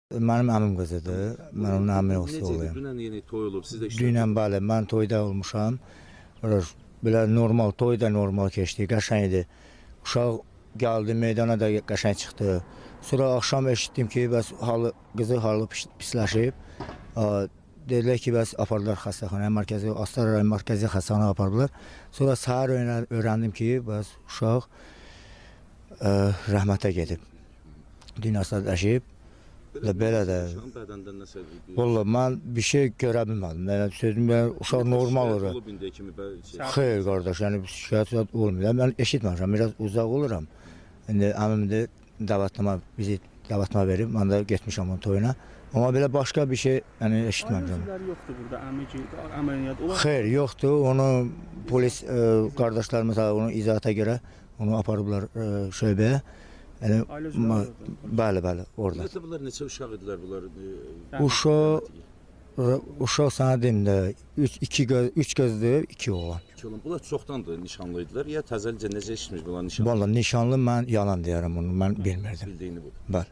Mənim əmim qızıdır. Mən onun əmi yoxsa Necədir? olayım. Dünən yeni toy olub, siz də iştirak Dünən bəli, mən toyda olmuşam. Belə normal, toy da normal keçdi, qəşəng idi. Uşaq gəldi, meydana da qəşəng çıxdı. Sonra axşam eşitdim ki, bəs qızı halı pisləşib. Dedilər ki, bəs apardılar xəstəxanaya, mərkəzi, Astara rayon mərkəzi xəstəxanaya apardılar. Sonra səhər öyrəndim ki, bəs uşaq rəhmətə gedib. Dünyasına dəşib. Belə də. Bədəndən nəsə Valla mən bir şey görə bilmədim. Yəni, sözüm, uşaq normal olur. olub indiyə kimi Xeyr, qardaş, yəni şikayət olmuyor. Mən eşitməmişəm, biraz uzaq oluram. İndi əmim də bizi dəvətlama verib, mən də getmişəm onun toyuna. Amma belə başqa bir şey yəni, eşitməmişəm. Ayrıcılar yoxdur burada, əməliyyat olan. Xeyr, yoxdur. Onu polis qardaşlarımız onu izahata görə onu aparıblar şöbəyə. Yəni, bəli, orada. Ümumiyyətlə bunlar neçə uşaq idilər bunlar? Uşaq sənə deyim də, üç qızdır, 2 oğlan. Bunlar çoxdandır nişanlı idilər, ya təzəlicə necə eşitmiş bunlar nişanlı? Valla nişanlı mən yalan deyərəm onu, mən bilmirdim. Bildiyini bu. Bəli.